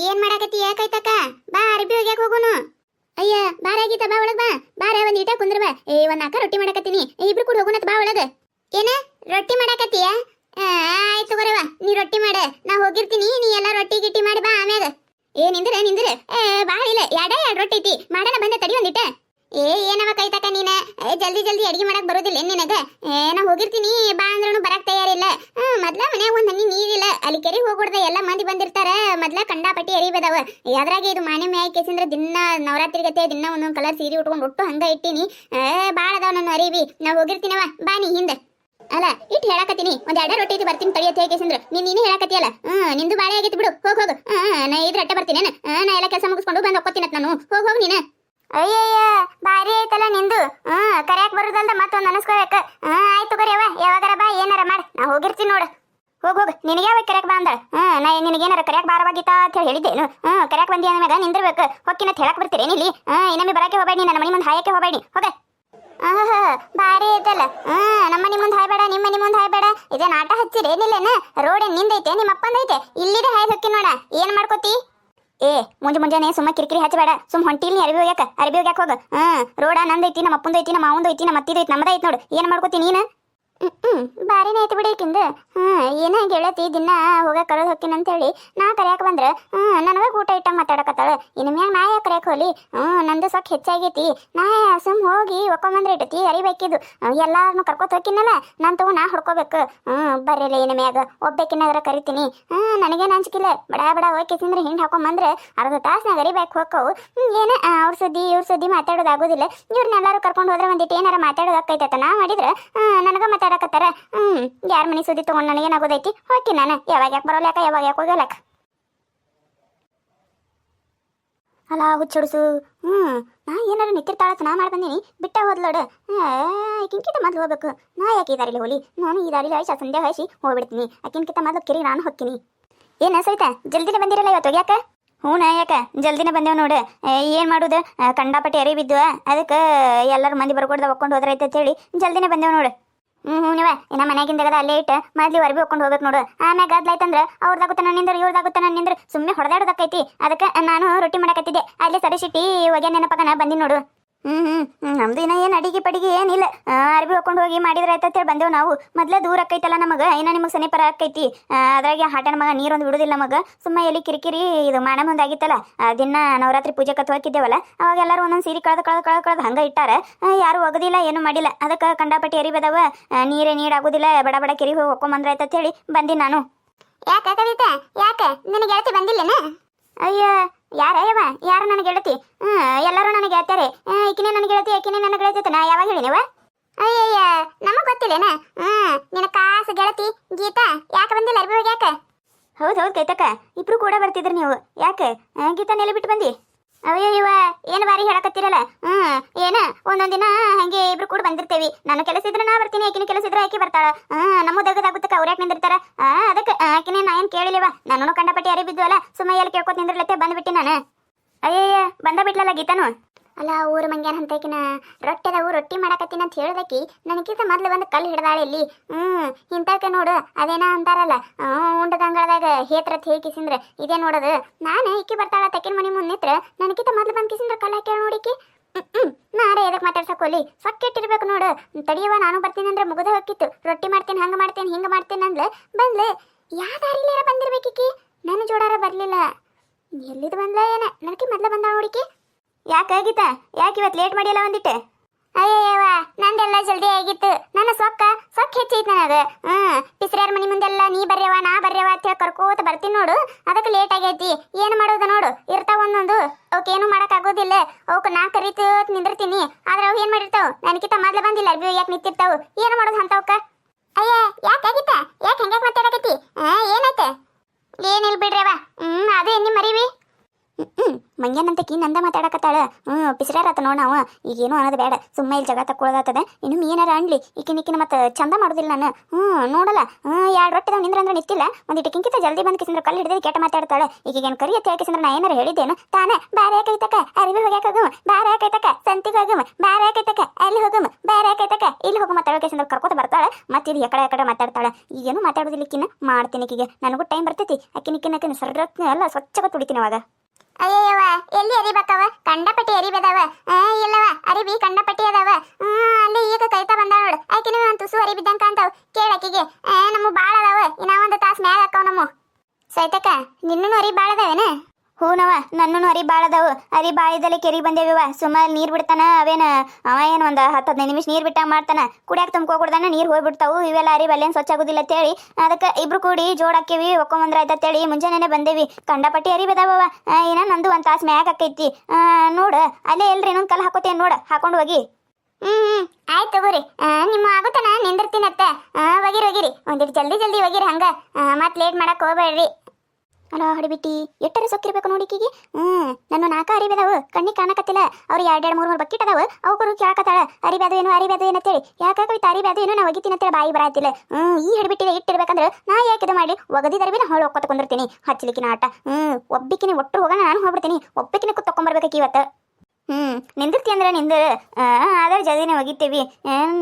ಏನ್ ಮಾಡಾಕತ್ತಿ ಯಾಕಾಯ್ತಕ್ಕ ಬಾ ಅರ್ಬಿ ಹೋಗ್ಯಾಕ ಹೋಗುನು. ಅಯ್ಯ ಬಾರ ಆಗೀತ ಬಾ ಒಳಗ್ ಬಾ. ಬಾರ ಒಂದ್ ಈಟ ಕುಂದ್ರ ಬಾ. ಒಂದ್ ನಾಕ ರೊಟ್ಟಿ ಮಾಡಾಕತ್ತೀನಿ, ಇಬ್ರು ಕೂಡ ಹೋಗುನತ್ ಬಾ ಒಳಗ. ಏನ ರೊಟ್ಟಿ ಮಾಡಾಕತ್ತೀಯ? ಆಯ್ತು ಬರವಾ, ನೀ ರೊಟ್ಟಿ ಮಾಡ, ನಾ ಹೋಗಿರ್ತೀನಿ. ನೀ ಎಲ್ಲಾ ರೊಟ್ಟಿ ಗಿಟ್ಟಿ ಮಾಡಿ ಬಾ ಆಮ್ಯಾಗ. ನಿಂದ್ರ ಬಾ. ಇಲ್ಲ ಎರಡ್ ರೊಟ್ಟಿ ಐತಿ ಮಾಡಣ, ಬಂದ ತಡಿ ಒಂದಿಟ. ಏನವ ಕೈತಕ ನೀನ, ಜಲ್ದಿ ಜಲ್ದಿ ಅಡಿಗೆ ಮಾಡಕ್ ಬರೋದಿಲ್ಲ ನಿನಗ? ನಾ ಹೋಗಿರ್ತೀನಿ ಬಾ ಅಂದ್ರೂ ಬರಕ್ ತಯಾರಿಲ್ಲ. ಮೊದ್ಲ ಮನ್ಯಾಗ ಒಂದ್ ಹನಿ ನೀರಿಲ್ಲ, ಅಲ್ಲಿ ಕೆರೆಗೆ ಹೋಗ್ಬಿಡ್ದ, ಎಲ್ಲ ಮಂದಿ ಬಂದಿರ್ತಾರ. ಮೊದ್ಲ ಕಂಡಾಪಟ್ಟಿ ಅರಿಬದಾವ. ಅದ್ರಾಗ ಇದು ಮಾನೆ ಮ್ಯಾಯ ಕೇಸಿಂದ್ರ ದಿನ ನವರಾತ್ರಿ ಗತೆ ದಿನ ಒಂದೊಂದ್ ಕಲರ್ ಸೀರೆ ಉಟ್ಕೊಂಡು ಒಟ್ಟು ಹಂಗ ಇಟ್ಟಿನಿ. ಬಾಳ ಅದಾವ ನನ್ನ ಅರಿವಿ. ನಾ ಹೋಗಿರ್ತೀನವ, ಬಾ ನೀ ಹಿಂದ. ಅಲ್ಲ ಇಟ್ ಹೇಳಾಕತ್ತೀನಿ, ಒಂದ್ ಎರಡ ರೊಟ್ಟಿ ಐತಿ ಬರ್ತೀನಿ ತಡಿಯತ್ ಹೇಗೇಸಂದ್ರ ನೀನೇ ಹೇಳಾಕತ್ತಿಯಲ್ಲ. ನಿಂದು ಬಾಳೆ ಆಗೈತಿ ಬಿಡು, ಹೋಗ್ ಹೋಗು. ನಾ ಇದ್ರ ಅಟ್ಟ ಬರ್ತೀನಿ. ನಾ ಎಲ್ಲ ಕೆಲಸ ಮುಗಿಸ್ಕೊಂಡು ಬಂದ್ ಹೋಗ್ತೀನಿ ನಾನು. ಹೋಗ್ ನೀನ. ಅಯ್ಯಯ್ಯ ಬಾರಿ ಐತಲ್ಲ ನಿಂದು. ಕರ್ಯಾಕ್ ಬರುದಲ್ದ ಮತ್ತೊಂದ್ ಅನಸ್ಕೋಬೇಕ. ಆಯ್ತು ಕರಿಯವ, ಯಾವಾಗಾರ ಬಾ, ಏನಾರ ಮಾಡ, ನಾ ಹೋಗಿರ್ತೀನಿ ನೋಡು. ಹೋಗ್ ನಿನಗೆ ಯಾವಾಗ ಕರ್ಯಾಕ್ ಬಾ ಅಂದ? ನಾ ನಿನಗೇನಾರ ಕರ್ಯಾಕ್ ಬಾರವಾಗಿತ್ತ ಅಂತ ಹೇಳಿ ಹೇಳಿದ್ದೇನು? ಕರ್ಯಾಕ್ ಬಂದಿ ಅಂದ್ಮ್ಯಾಗ ನಿಂದಿರ್ಬೇಕು. ಹೊಕ್ಕಿನತ್ ಹೇಳಕ್ ಬರ್ತೀರೇನಿ ಇಲ್ಲಿ? ಇನ್ನೊಮ್ಮೆ ಬರಕ್ಕೆ ಹೋಗ್ಬೇಡಿ, ನನ್ನ ಮನಿ ಮುಂದೆ ಹಾಯಕ್ಕೆ ಹೋಗ್ಬೇಡಿ, ಹೋಗ. ಬಾರಿ ಐತಲ್ಲ. ನಮ್ಮ ಮನಿ ಮುಂದೆ ಹಾಯ್ಬೇಡ, ನಿಮ್ಮ ಮನಿ ಮುಂದೆ ಹಾಯ್ಬೇಡ. ಇದೇನ್ ಆಟ ಹಚ್ಚಿರೇನಿಲ್ಲೇನ? ರೋಡ್ ನಿಂದೈತೆ ನಿಮ್ಮ ಅಪ್ಪಂದೈತೆ? ಇಲ್ಲಿದೆ ಹಾಯ್ದು ಹೊಕ್ಕಿ ನೋಡ, ಏನ್ ಮಾಡ್ಕೋತಿ? ಮುಂಜಾನೆ ಸುಮ್ಮ ಕಿರಿಕಿರಿ ಹಚ್ಚಬೇಡ. ಸುಮ್ ಹೊಂಟಿಲ್ ನೀ ಅರ್ಬಿ ಹೋಗ್ಯಾಕ ಹೋಗ. ರೋಡ ನಂದೈತಿ, ನಮ್ಮ ಅಪ್ಪಂದೈತಿ, ನಮ್ಮ ಮಾವಂದೈತಿ, ನಮ್ಮ ಅತ್ತಿದೈತಿ, ನಮ್ಮದೈತಿ ನೋಡು. ಏನ್ ಮಾಡ್ಕೋತಿ ನೀನು? ಬಾರಿನೇ ಐತಿ ಬಿಡಕಿಂದ. ಏನ ಗೆಳತಿ ದಿನ ಹೋಗ ಕಳೆದು ಹೊಕ್ಕಿನ ಅಂತೇಳಿ ನಾ ಕರ್ಯಾಕ ಬಂದ್ರ ನನಗ ಊಟ ಇಟ್ಟ ಮಾತಾಡಕತ್ತಾಳ. ಇನ್ನು ಮ್ಯಾಗ ನಾ ಯಾಕೆ ಕರ್ಯಾಕ ಹೋಲಿ? ನಂದು ಸೊಕ್ಕ ಹೆಚ್ಚಾಗೈತಿ. ನಾ ಸುಮ್ ಹೋಗಿ ಒಕ್ಕೊಂಬಂದ್ರೆ ಇಟ್ಟತಿ ಅರಿಬೇಕಿದ್ದು. ಎಲ್ಲಾರನು ಕರ್ಕೊತ ಹೋಕಿನಲ್ಲ, ನಾನ್ ತಗೋ ನಾ ಹೊಡ್ಕೋಬೇಕು. ಬರ್ರಿಲ್ಲ ಇನ್ನು ಮ್ಯಾಗ ಒಬ್ಬಕಿನಾದ್ರ ಕರಿತೀನಿ. ನನಗೇನು ಅಂಜಿಕಿಲ್ಲ. ಬಡ ಬಡ ಹೋಯ್ಕೆಸಿಂದ್ರೆ ಹಿಂಡ್ ಹಾಕೊಂಬಂದ್ರೆ ಅರ್ಧ ತಾಸ್ನಾಗ ಅರಿಬೇಕು ಹೋಕ್ಕವು. ಏನ ಅವ್ರ ಸುದ್ದಿ ಮಾತಾಡೋದಾಗೋದಿಲ್ಲ. ಇವ್ರನ್ನೆಲ್ಲಾರು ಕರ್ಕೊಂಡು ಹೋದ್ರೆ ಒಂದಿಟ್ಟು ಏನಾರ ಮಾತಾಡೋದಾಕೈತ ನಾ ಮಾಡಿದ್ರೆ ನನಗ ಮಾತಾಡಕತ್ತಾರ. ಯಾರ ಮನೆ ಸುದ್ದಿ ತಗೊಂಡು ನನಗೇನಾಗೋದೈತಿ? ಹೋಗಿ ನಾನು ಯಾವಾಗ ಯಾಕೆ ಬರೋಲ್ಯಾಕ, ಯಾವಾಗ ಯಾಕೆ ಹೋಗಲ್ಯಾಕ? ಅಲ್ಲ ಹುಚ್ಚೊಡ್ಸು. ನಾ ಏನಾರ ನಿಂತಿರ್ತಾಳತ್ ನಾ ಮಾಡಿ ಬಂದೀನಿ, ಬಿಟ್ಟ ಹೋದ್ಲೋಡು. ಆಕಿನ್ಕಿಂತ ಮೊದ್ಲು ಹೋಗ್ಬೇಕು. ನಾ ಯಾಕೆ ಈ ದಾರಿಲಿ ಹೋಲಿ? ನಾನು ಈ ದಾರಿಲಿ ಹೈಸಿ ಸಂಧ್ಯಾ ಹೈಸಿ ಹೋಗ್ಬಿಡ್ತೀನಿ. ಆಕಿನ್ಕಿಂತ ಮೊದ್ಲು ಕಿರಿ ನಾನು ಹೊಕ್ಕಿನಿ. ಏನ ಸಹಿತ ಜಲ್ದಿನೇ ಬಂದಿರಲ್ಲ ಇವತ್ತು ಯಾಕ? ಹೂನ ಯಾಕ ಜಲ್ದಿನೇ ಬಂದೇವ್ ನೋಡು. ಏನ್ ಮಾಡುದು, ಕಂಡಾಪಟ್ಟಿ ಅರಿ ಬಿದ್ದುವ, ಅದಕ್ಕೆ ಎಲ್ಲರೂ ಮಂದಿ ಬರ್ಕೊಡ್ದ ಒಕ್ಕೊಂಡು ಹೋದ್ರೈತೆ ಅಂತೇಳಿ ಜಲ್ದಿನೇ ಬಂದೇವ್ ನೋಡು. ನೀವ ಇನ್ನ ಮನ್ಯಾಗಿಂದಗದ ಅಲ್ಲೇ ಇಟ್ಟು ಮೊದ್ಲು ಅರ್ಬಿ ಹೊಕ್ಕೊಂಡು ಹೋಗ್ಬೇಕು ನೋಡು. ಆಮ್ಯಾಗ ಗದ್ಲಾಯ್ತಂದ್ರ ಅವ್ರದಾಗುತ್ತ ನನ್ನ ನಿಂದ್ರ ಇವ್ರದಾಗುತ್ತ ನನ್ನ ನಿಂದ್ರ ಸುಮ್ಮನೆ ಹೊಡೆದಾಡೋದಕ್ಕೈತಿ. ಅದಕ್ಕೆ ನಾನು ರೊಟ್ಟಿ ಮಾಡಕತ್ತಿದ್ದೆ, ಅಲ್ಲಿ ಸಡಿಸಿಟ್ಟಿ ಒಗ್ಯ ನೆನಪಕನ ಬಂದಿ ನೋಡು. ನಮ್ದು ಇನ್ನ ಏನು ಅಡಿಗೆ ಪಡಿಗೆ ಏನಿಲ್ಲ. ಅರ್ಬಿ ಹೊಕ್ಕೊಂಡು ಹೋಗಿ ಮಾಡಿದ್ರೆ ಆಯ್ತಂತೇಳಿ ಬಂದೇವು ನಾವು. ಮೊದ್ಲೇ ದೂರ ಆಕೈತಲ್ಲ ನಮಗೆ, ಇನ್ನ ನಿಮಗೆ ಸನಿಪರ ಆಕೈತಿ. ಅದ್ರಾಗೆ ಹಾಟನ ಮಗ ನೀರೊಂದು ಬಿಡುದಿಲ್ಲ ನಮಗ. ಸುಮ್ಮ ಎಲ್ಲಿ ಕಿರಿಕಿರಿ ಇದು ಮಾನ ಮುಂದೆ ಆಗಿತ್ತಲ್ಲ, ದಿನ ನವರಾತ್ರಿ ಪೂಜೆ ಕತ್ತು ಹೋಗಿದ್ದೇವಲ್ಲ, ಅವಾಗ ಎಲ್ಲರೂ ಒಂದೊಂದು ಸೀರೆ ಕಳೆದು ಹಂಗೆ ಇಟ್ಟಾರ. ಯಾರು ಒಗದಿಲ್ಲ, ಏನು ಮಾಡಿಲ್ಲ. ಅದಕ್ಕೆ ಕಂಡಾಪಟ್ಟಿ ಅರಿಬದವ, ನೀರಾಗೋದಿಲ್ಲ, ಬಡ ಬಡ ಕೆರಿ ಹೋಗಿ ಹೊಕ್ಕೊಂಬಂದ್ರೆ ಆಯ್ತಂತ ಹೇಳಿ ಬಂದಿ ನಾನು. ಯಾಕೆ ಕವಿತಾ, ಯಾಕೆ ನಿನಗೆ ಗೆಳತಿ ಬಂದಿಲ್ಲೇನ? ಅಯ್ಯ ಯಾರಯ್ಯವ, ಯಾರು ನನಗೆ ಗೆಳತಿ? ಎಲ್ಲರೂ ನನಗೆ ಹೇಳ್ತಾರೆ, ಈಕಿನೇ ನನಗೆ ಗೆಳತಿ, ಆಕಿನೇ ನನಗೆ ಗೆಳತಿ. ನಾ ಯಾವಾಗ ಹೇಳಿ ನೀವ? ಅಯ್ಯಯ್ಯ ನಮಗ್ ಗೊತ್ತಿಲ್ಲೇನ? ನಿನ್ನ ಕಾಸು ಗೆಳತಿ ಗೀತಾ ಯಾಕೆ ಬಂದಿಲ್ಲ ಅರ್ಬಿ ಹೋಗಿ? ಯಾಕೆ? ಹೌದು ಕೈತಕ್ಕ, ಇಬ್ರು ಕೂಡ ಬರ್ತಿದ್ರಿ ನೀವು. ಯಾಕೆ ಗೀತಾ ನೆಲೆ ಬಿಟ್ಟು ಬಂದಿ? ಅಯ್ಯಯ್ಯವ ಏನು ಬಾರಿ ಹೇಳಕತ್ತಿರಲ್ಲ. ಏನ ಒಂದೊಂದ್ ದಿನ ಹಂಗೆ ಇಬ್ರು ಕೂಡ ಬಂದಿರ್ತೇವಿ. ನಾನು ಕೆಲಸ ಇದ್ರೆ ನಾ ಬರ್ತೀನಿ, ಆಕಿನ ಕೆಲಸ ಇದ್ರೆ ಆಕಿ ಬರ್ತಾಳ. ನಮ್ಮ ದಗದಾಗುತ್ತಕ್ಕ ಅವ್ರ ಯಾಕೆ ನಿಂದಿರ್ತಾರ? ಅದಕ್ಕೆ ಆಕಿನೇ ನಾ ಏನ್ ಕೇಳಿಲಿವ. ನಾನು ಕಂಡಪಟ್ಟಿ ಅರಿ ಬಿದ್ದು ಅಲ್ಲ, ಸುಮ್ಮ ಎಲ್ಲಿ ಕೇಳ್ಕೊತ ನಿಂದಿರ್ಲತ್ತೆ ಬಂದ್ಬಿಟ್ಟಿ ನಾನು. ಅಯ್ಯಯ್ಯ ಬಂದ ಬಿಟ್ಲಲ್ಲ ಗೀತಾನು. ಅಲ್ಲ ಊರು ಮಂಗ್ಯಾನ ಅಂತಕಿನ ರೊಟ್ಟಿದವು ರೊಟ್ಟಿ ಮಾಡಕತ್ತೀನಿ ಅಂತ ಹೇಳ್ದಕಿ ನನಗಿಂತ ಮೊದ್ಲು ಬಂದು ಕಲ್ಲು ಹಿಡ್ದಾಳೆ ಇಲ್ಲಿ. ಇಂತಕ್ಕೆ ನೋಡು ಅದೇನ ಅಂತಾರಲ್ಲ, ಉಂಡದಂಗಳದಾಗ ಹೇತ್ರತ್ ಹೇಕಿಸಿಂದ್ರ ಇದೇ ನೋಡೋದು. ನಾನು ಇಕ್ಕಿ ಬರ್ತಾಳ ತಕ್ಕಿನ ಮನೆ ಮುಂದೆ ನಿತ್ರ ನನಗಿಂತ ಮೊದ್ಲು ಬಂದು ಕಿಸಿಂದ್ರ ಕಲ್ಲು ಹಾಕಿ ನೋಡಿಕಿ. ನಾರೇ ಎದಕ್ಕೆ ಮಾತಾಡ್ಸಕ್ಕೋಲಿ, ಸೊಕ್ಕೆಟ್ಟಿರ್ಬೇಕು ನೋಡು. ತಡಿಯವ ನಾನು ಬರ್ತೀನಿ ಅಂದ್ರೆ ಮುಗದ ಹೋಗಿತ್ತು. ರೊಟ್ಟಿ ಮಾಡ್ತೀನಿ, ಹಂಗೆ ಮಾಡ್ತೀನಿ, ಹಿಂಗೆ ಮಾಡ್ತೀನಿ ಅಂದ್ಲೆ ಬಂದ್ಲೆ. ಯಾವ ದಾರಿಲಾರ ಬಂದಿರ್ಬೇಕಿಕ್ಕಿ, ನನ್ನ ಜೋಡಾರ ಬರ್ಲಿಲ್ಲ. ಎಲ್ಲಿದು ಬಂದ್ಲ ಏನ? ನನಗೆ ಮೊದ್ಲು ಬಂದ ನೋಡಿಕಿ. ಯಾಕೆ ಗೀತಾ, ಯಾಕೆ ಇವತ್ತು ಲೇಟ್ ಮಾಡಿಯಲ್ಲ ಒಂದಿಟ್ಟೆ? ಅಯ್ಯಯ್ಯವ ನಂದೆಲ್ಲ ಜಲ್ದಿ ಆಗಿತ್ತು. ನನ್ನ ಸೊಕ್ಕ ಹೆಚ್ಚೈತಿ ನನಗೆ. ಪಿಸ್ರ್ಯಾರ ಮನಿ ಮುಂದೆಲ್ಲ ನೀ ಬರ್ಯವ ನಾ ಬರ್ಯವ ಅಂತ ಹೇಳಿ ಕರ್ಕೋತ ಬರ್ತೀನಿ ನೋಡು. ಅದಕ್ಕೆ ಲೇಟ್ ಆಗೈತಿ. ಏನು ಮಾಡೋದು ನೋಡು, ಇರ್ತಾವ ಒಂದೊಂದು, ಅವಕ್ಕೆ ಏನು ಮಾಡಕ್ ಆಗೋದಿಲ್ಲ. ಅವಕ್ಕೆ ನಾ ಕರಿತು ನಿಂದಿರ್ತೀನಿ, ಆದ್ರೆ ಅವು ಏನ್ ಮಾಡಿರ್ತಾವ ನನಗಿಂತ ಮೊದ್ಲು ಬಂದಿಲ್ಲ ಅರ್ಬಿ ಯಾಕೆ ನಿಂತಿರ್ತಾವು. ಏನು ಮಾಡೋದು ಅಂತವಕ್ಕ? ಅಯ್ಯ ಯಾಕೆ ಆಗಿತ್ತ, ಯಾಕೆ ಹಂಗ್ಯಾಕೆ ಮಾತಾಡಕತ್ತಿ? ಏನಾಯ್ತ? ಏನಿಲ್ಲ ಬಿಡ್ರವ. ಅದು ಎಣ್ಣಿ ಮರಿವಿ. ಮಂಗ್ಯಾನಂತಕಿ ನಂದ ಮಾತಾಡಕತ್ತಾಳ. ಪಿಸ್ರಾರತ್ತ ನೋಡ್ ನಾವು ಈಗೇನು ಅನ್ನೋದು ಬೇಡ, ಸುಮ್ಮ ಇಲ್ಲಿ ಜಗ ತಕ್ಕೊಳ್ಳೋದಾತದ. ಇನ್ನು ಏನಾರ ಅನ್ಲಿ ಈಕಿನ ಮತ್ತೆ ಚಂದ ಮಾಡೋದಿಲ್ಲ ನಾನು. ನೋಡಲ್ಲ 2 ರೊಟ್ಟಿದಾಗ ನಿಂದ್ರ ಅಂದ್ರೆ ನಿಂತಿಲ್ಲ, ಒಂದಿಟ್ಟು ಕಿಂಕಿತ ಜಲ್ದಿ ಬಂದ್ ಕಿಸಿಂದ್ರ ಕಲ್ಲು ಹಿಡಿದು ಕೆಟ್ಟ ಮಾತಾಡ್ತಾಳೆ. ಈಗೇನು ಕರಿ ಅಂತ ಹೇಳ್ಕಿಸಿಂದ್ರ ನಾ ಏನಾರ ಹೇಳಿದ್ದೇನು? ತಾನೇ ಬ್ಯಾರೆ ಕೈತಕ ಅರಿವಿ ಹೋಗ್ಯಾಕ ಹೋಗುಮ, ಬ್ಯಾರೆ ಕೈತಕ ಸಂತಿಗೆ ಹೋಗುಮ, ಬ್ಯಾರೆ ಕೈತಕ ಅಲ್ಲಿ ಹೋಗುಮ, ಬ್ಯಾರೆ ಕೈತಕ ಇಲ್ಲಿ ಹೋಗು ಮಾತಾಡೋಕೆಸಿಂದ್ರ ಕರ್ಕೋತ ಬರ್ತಾಳೆ. ಮತ್ತೆ ಇದು ಎಕಡೆ ಮಾತಾಡ್ತಾಳೆ. ಈಗೇನು ಮಾತಾಡೋದಿಲ್ಲಕ್ಕಿನ್ನ ಮಾಡ್ತೀನಿ ಆಕಿಗೆ. ನನಗೂ ಟೈಮ್ ಬರ್ತೈತಿ. ಅಕ್ಕಿನ ಸರ್ರತ್ನ ಎಲ್ಲ ಸ್ವಚ್ಛಗ ತುಡಿತೀನಿ ಅವಾಗ. ಅಯ್ಯವ್ವ ಎಲ್ಲಿ ಅರಿಬೇಕವ? ಕಂಡಪಟ್ಟಿ ಅರಿಬೇದವ. ಇಲ್ಲವ ಅರಿಬಿ ಕಂಡಪಟ್ಟಿ ಅದಾವ. ಅಲ್ಲಿ ಈಗ ಕೈತಾ ಬಂದಾಳ ನೋಡು. ಆಕಿನ ಒಂದು ತುಸು ಅರಿಬಿದ್ದಂಕ ಅಂತಾವ. ಕೇಳಕಿಗೆ ನಮ್ಮ ಬಾಳ ಅದಾವ. ಇನ್ನ ಒಂದು ತಾಸು ಮ್ಯಾಗ ಹಾಕವ್ ನಮ್ಮ ಸೈತಕ್ಕ. ನಿನ್ನೂ ಅರಿ ಬಾಳ ಅದಾವೇನ? ಹೂನವ ನನ್ನೂ ಅರಿ ಬಾಳ ಅದಾವು. ಅರಿ ಬಾಳಿದಲ್ಲಿ ಕೆರಿ ಬಂದೇವಿವ. ಸುಮಾರು ನೀರು ಬಿಡ್ತಾನ ಅವೇನ ಅವ ಏನು ಒಂದು 10-15 ನಿಮಿಷ ನೀರು ಬಿಟ್ಟಂಗೆ ಮಾಡ್ತಾನ. ಕುಡಿಯಾಕ ತುಂಬ್ಕೊಡ್ದಾನ ನೀರು ಹೋಗ್ಬಿಡ್ತಾವು. ಇವೆಲ್ಲ ಅರಿ ಬಲ್ಲೇನು ಸ್ವಚ್ಛ ಆಗೋದಿಲ್ಲ ಅಂತೇಳಿ ಅದಕ್ಕೆ ಇಬ್ರು ಕೂಡಿ ಜೋಡಾಕೇವಿ ಒಕ್ಕೊಂಬಂದ್ರ ಆಯ್ತೇಳಿ ಮುಂಜಾನೆ ಬಂದೇವಿ. ಕಂಡಪಟ್ಟಿ ಅರಿ ಬದಾವವ. ಏನ ನಂದು ಒಂದು ತಾಸು ಮ್ಯಾಗ ಹಾಕೈತಿ. ನೋಡು ಅಲ್ಲೇ ಎಲ್ರಿ ಇನ್ನೊಂದು ಕಲ್ಲು ಹಾಕೋತೇನೆ ನೋಡು, ಹಾಕೊಂಡು ಹೋಗಿ. ಆಯ್ತು ತಗೋರಿ. ನಿಮ್ಮ ಆಗುತ್ತಾನ ನಿಂದಿರ್ತೀನತ್ತ. ಒಗಿರಿ ಒಂದಿಟ್ಟು ಜಲ್ದಿ ಒಗಿರಿ. ಹಂಗ ಮತ್ತೆ ಲೇಟ್ ಮಾಡಕ್ ಹೋಗ್ಬೇಡ್ರಿ. ಅಲ್ಲ ಹಡಿಬಿಟ್ಟಿ ಎಟ್ಟರೆ ಸೊಕ್ಕಿರ್ಬೇಕು ನೋಡಿಕಿಗೆ. ನನ್ನ 4 ಅರಿಬೇದವು ಕಣ್ಣಿಗೆ ಕಾಣಕತ್ತಿಲ್ಲ. ಅವ್ರು 2-3 ಬಕೆಟ್ ಅದಾವ. ಅವಕರು ಕೇಳಕತ್ತಾಳ ಅರಿಬೇದು ಏನು ಅಂತೇಳಿ. ಯಾಕಾಗೈತೆ ಅರಿಬೇದು ಏನು ನಾ ಒಗಿತೀನಿ ಅಂತೇಳಿ ಬಾಯಿ ಬರಾತಿಲ್ಲ. ಈ ಹಿಡಿಬಿಟ್ಟಿದೆ ಇಟ್ಟಿರ್ಬೇಕಂದ್ರೆ ನಾ ಯಾಕೆ ಇದು ಮಾಡಿ ಒಗದಿದ ಅರಿಬಿನ ಹೊಳ ಒಕ್ಕೊತ ಕುಂದಿರ್ತೀನಿ. ಹಚ್ಚಲಿಕ್ಕಿನ ಆಟ. ಒಬ್ಬಿಕಿನಿ ಒಟ್ಟು ಹೋಗೋಣ, ನಾನು ಹೋಗ್ಬಿಡ್ತೀನಿ. ಒಬ್ಬಿಕಿನ ತೊಗೊಂಬರ್ಬೇಕಿ ಇವತ್ತು. ನಿಂದಿರ್ತಿ ಅಂದ್ರೆ ನಿಂದ್ರ ಆದ್ರೆ ಜಲ್ದಿನೇ ಒಗಿತೀವಿ.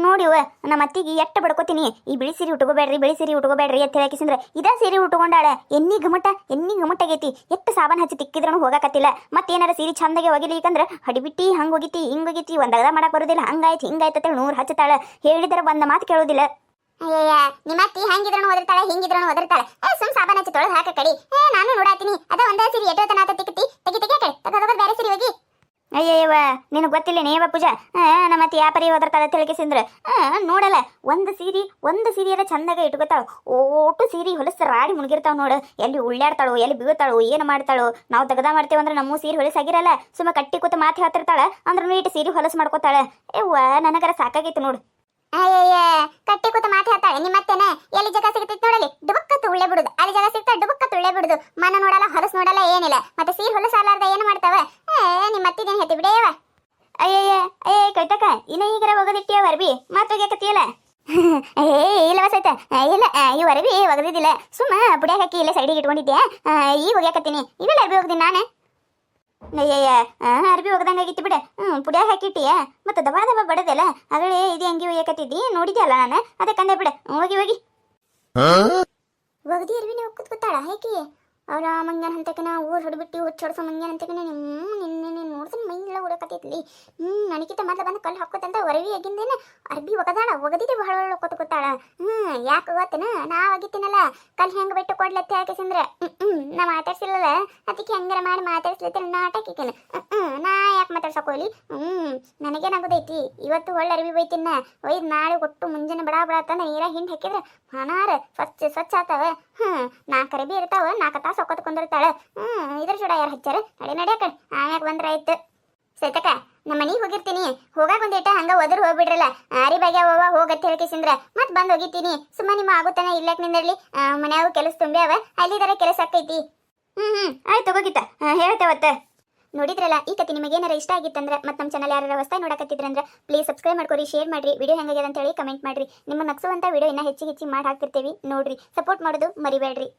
ನೋಡಿವ ನಮ್ಮ ಅತ್ತಿಗೆ ಎಟ್ಟು ಬಡ್ಕೋತೀನಿ. ಈ ಬಿಳಿ ಸೀರೆ ಉಟ್ಕೋಬೇಡ್ರಿ ಅಂತ ಹೇಳಕಿಸಿಂದ್ರೆ ಇದ ಸೀರೆ ಉಟ್ಕೊಂಡಾಳೆ. ಎಣ್ಣಿ ಗಮಟ ಆಗೈತಿ. ಎಷ್ಟು ಸಾಬಾನ್ ಹಚ್ಚಿ ತಿಕ್ಕಿದ್ರೂ ಹೋಗಕತ್ತಿಲ್ಲ. ಮತ್ತೇನಾರ ಸೀರೆ ಚಂದಾಗೆ ಒಗಿಲಿಕ್ಕಂದ್ರೆ ಹಡಿಬಿಟ್ಟಿ ಹಂಗೆ ಹೋಗಿತಿ ಹಿಂಗೆ ಹೋಗಿತಿ, ಒಂದಗದ ಮಾಡಕ್ ಬರೋದಿಲ್ಲ. ಹಂಗಾಯ್ತು ಹಿಂಗಾಯ್ತು 100 ಹಚ್ಚತಾಳೆ. ಹೇಳಿದ್ರೆ ಬಂದ ಮಾತು ಕೇಳೋದಿಲ್ಲ. ಅಯ್ಯಯ್ಯ ನಿಮ್ಮ ಅತ್ತಿ ಹಂಗಿದ್ರೂ ಒದರ್ತಾಳೆ ಹಿಂಗಿದ್ರೂ ಒದರ್ತಾಳೆ. ಸುಮ್ ಸಾಬಾನ್ ಹಚ್ಚಿ ತೊಳೆದು ಹಾಕ ಕಡಿ. ನಾನು ನೋಡಾತೀನಿ ಅದ ಒಂದೇ ಸೀರೆ ಎಟ್ಟೋತನ ತೆಗಿತಿ ಕಡೆ ತಗೋದು ಬೇರೆ ಸೀರೆ ಹೋಗಿ. ಅಯ್ಯಯ್ಯವ ನಿನಗೆ ಗೊತ್ತಿಲ್ಲ ನೇವ ಪೂಜಾ. ನಮ್ಮ ಅತ್ತೆ ಯಾಪರಿ ಒದರ್ತಾಳೆ ತಿಳ್ಕಿಸಿಂದ್ರೆ ನೋಡಲ್ಲ. ಒಂದು ಸೀರೆಯಲ್ಲ ಚಂದಾಗ ಇಟ್ಕೋತಾಳು. ಓಟು ಸೀರೆ ಹೊಲಸ ರಾಡಿ ಮುಣಗಿರ್ತಾವ ನೋಡು. ಎಲ್ಲಿ ಉಳ್ಳಾಡ್ತಾಳು, ಎಲ್ಲಿ ಬೀಳ್ತಾಳು, ಏನು ಮಾಡ್ತಾಳು. ನಾವು ತೆಗ್ದ ಮಾಡ್ತೇವೆ ಅಂದ್ರೆ ನಮ್ಮ ಸೀರೆ ಹೊಲಸಾಗಿರಲ್ಲ. ಸುಮ್ಮ ಕಟ್ಟಿ ಕೂತು ಮಾತು ಹೇಳ್ತಿರ್ತಾಳೆ. ಅಂದ್ರೆ ನೀಟ್ ಸೀರೆ ಹೊಲಸು ಮಾಡ್ಕೋತಾಳೆ. ನನಗರ ಸಾಕಾಗೈತೆ ನೋಡು. ಅಯ್ಯಯ್ಯ ಕಟ್ಟಿ ಕೂತ ಮಾತು ಹೇಳ್ತಾಳೆ ನಿಮ್ಮತ್ತೇನೆ. ಎಲ್ಲಿ ಜಾಗ ಸಿಗುತ್ತಿತ್ತು ನೋಡಲಿ ಡುಬಕ್ಕತ್ತು ಉಳ್ಳೆ ಬಿಡುದು. ಅಲ್ಲಿ ಜಾಗ ಸಿಗ್ತಾ ಡುಬಕ್ಕತ್ತು ಉಳ್ಳೆ ಬಿಡುದು. ಮನ ನೋಡಲ್ಲ, ಹೊಲಸು ನೋಡಲ್ಲ, ಏನಿಲ್ಲ. ಮತ್ತೆ ಸೀರೆ ಹೊಲಸಾಲಾರ್ದ ಏನು ಮಾಡ್ತಾವ? ನಿಮ್ಮತ್ತಿದೇನು ಹೆತ್ತಿ ಬಿಡೇವ. ಅಯ್ಯಯ್ಯ ಕೈತಕ ಇನ್ನ ಈಗರ ಒಗದಿಟ್ಟಿಯ ಅರ್ಬಿ ಮಾತು ಒಗ್ಯಾಕತ್ತಿಯಲ್ಲ. ಇಲ್ಲವ ಸೈತ ಇಲ್ಲ ಇವು ಅರ್ಬಿ ಒಗದಿದ್ದಿಲ್ಲ. ಸುಮ್ಮ ಪುಡಿಯಾಗ ಹಾಕಿ ಇಲ್ಲೇ ಸೈಡಿಗೆ ಇಟ್ಕೊಂಡಿದ್ದೆ. ಈಗ ಒಗ್ಯಾಕತ್ತೀನಿ. ಇವೆಲ್ಲ ಅರ್ಬಿ ಒಗ್ದಿನಿ ನಾನು. ಅಯ್ಯಯ್ಯ ಅರ್ಬಿ ಒಗ್ದಂಗಾಗಿತ್ತು ಬಿಡ. ಪುಡಿಯಾಗ ಹಾಕಿಟ್ಟಿಯ ಮತ್ತೆ ದಬಾ ಬಡದಲ್ಲ. ಅದ್ರೇ ಇದು ಹಂಗೆ ಒಯ್ಯಕತ್ತಿದ್ದಿ ನೋಡಿದ್ಯಲ್ಲ ನಾನು, ಅದಕ್ಕಂದೆ ಬಿಡ. ಹೋಗಿ ಒಗದಿ ಅರ್ಬಿನೇ ಕೂತ್ಕೊತಾಳ ಹೇಗೆ? ಅವರ ಮಂಗ್ಯಾನ ಅಂತಕನ ಊರು ಹೊಡ್ಬಿಟ್ಟು ಹುಚ್ಚೊಡ್ಸೋ ಮಂಗ್ಯಾನ ಅಂತಕನ ನಿನ್ನೆ ನೋಡ್ತಾನೆ ಮೈ ಎಲ್ಲ ಉಡಕತ್ತೈತ್ಲಿ. ನನಗಿಂತ ಮೊದಲು ಬಂದು ಕಲ್ಲು ಹಾಕೋತಂತ ಹೊರವಿ ಆಗಿಂದೇನೆ ಅರ್ಬಿ ಒಗದಾಳ. ಒಗದಿದ್ದೆ ಬಹಳ ಕೂತ್ಕೊತಾಳ. ಯಾಕೆ ಗೊತ್ತನ ನಾ ಒಗಿತೀನಲ್ಲ ಕಲ್ಲು ಹೆಂಗೆ ಬಿಟ್ಟು ಕೊಡ್ಲತ್ತೆ ಹಾಕಿಸಂದ್ರೆ ನಾ ಮಾತಾಡ್ಸಿಲ್ಲಲ್ಲ. ಅದಕ್ಕೆ ಹೆಂಗಾರ ಮಾಡಿ ಮಾತಾಡ್ಸ್ಲತ್ತೆ ನಾಟಕಿಕೇನ. ನಾ ಯಾಕೆ ಮಾತಾಡ್ಸಕೋಲಿ? ನನಗೇನಾಗೋದೈತಿ ಇವತ್ತು ಒಳ್ಳೆ ಅರ್ಬಿ ಬೈತಿನ ಒಯ್ದು ನಾಳೆ ಒಟ್ಟು ಮುಂಜಾನೆ ಬಡ ತಂದ ನೀರ ಹಿಂಡಿ ಹಾಕಿದ್ರೆ ಹಣಾರ ಸ್ವಚ್ಛ ಆತಾವ. 4 ಅರ್ಬಿ ಇರ್ತಾವ. 4 ತಾಸು ಒಕ್ಕತ್ ಕುಂದಿರ್ತಾಳೆ. ಇದ್ರ ಚೂಡ ಯಾರು ಹಚ್ಚಾರ ನಡ್ಯಾಕ ಆಮ್ಯಾಗ ಬಂದ್ರ ಆಯ್ತು. ಸೈತಕ ನಮ್ಮ ಮನೆಗೆ ಹೋಗಿರ್ತೀನಿ. ಹೋಗಾಕ ಒಂದಿಟ್ಟ ಹಂಗ ಒದ್ರ ಹೋಗ್ಬಿಡ್ರಲ್ಲ. ಆರಿ ಬಗ್ಗೆ ಹೋಗತ್ತೆ ಹೇಳ್ಕಿಸಿಂದ್ರ ಮತ್ ಬಂದ್ ಹೋಗಿತೀನಿ. ಸುಮ್ಮ ನಿಮ್ಮ ಆಗುತ್ತಾನೆ ಇಲ್ಲಕ್ ನಿಂದರ್ಲಿ. ಮನ್ಯಾಗ ಕೆಲಸ ತುಂಬ್ಯಾವ, ಅಲ್ಲಿದಾರ ಕೆಲಸ ಆಕೈತಿ. ಆಯ್ತು ಹೋಗಿತ್ತ ಹೇಳ್ತೇವತ್ತ. ನೋಡಿದ್ರಲ್ಲ ಈ ಕತೆ ನಿಮಗೇನಾರ ಇಷ್ಟ ಆಗಿತ್ತಂದ್ರೆ ಮತ್ತು ನಮ್ಮ ಚಾನಲ್ ಯಾರು ಹೊಸದಾಗಿ ನೋಡಕತ್ತಿದ್ರಂದ್ರೆ ಪ್ಲೀಸ್ ಸಬ್ಸ್ಕ್ರೈಬ್ ಮಾಡ್ಕೊರಿ, ಶೇರ್ ಮಾಡಿರಿ, ವಿಡಿಯೋ ಹೆಂಗಾಗ್ಯದ ಅಂತ ಹೇಳಿ ಕಮೆಂಟ್ ಮಾಡಿರಿ. ನಿಮ್ಮ ನಕ್ಸುವಂಥ ವಿಡಿಯೋ ಇನ್ನೂ ಹೆಚ್ಚಿಗೆ ಮಾಡಿ ಹಾಕ್ತಿರ್ತೀವಿ ನೋಡ್ರಿ. ಸಪೋರ್ಟ್ ಮಾಡೋದು ಮರಿಬೇಡ್ರಿ.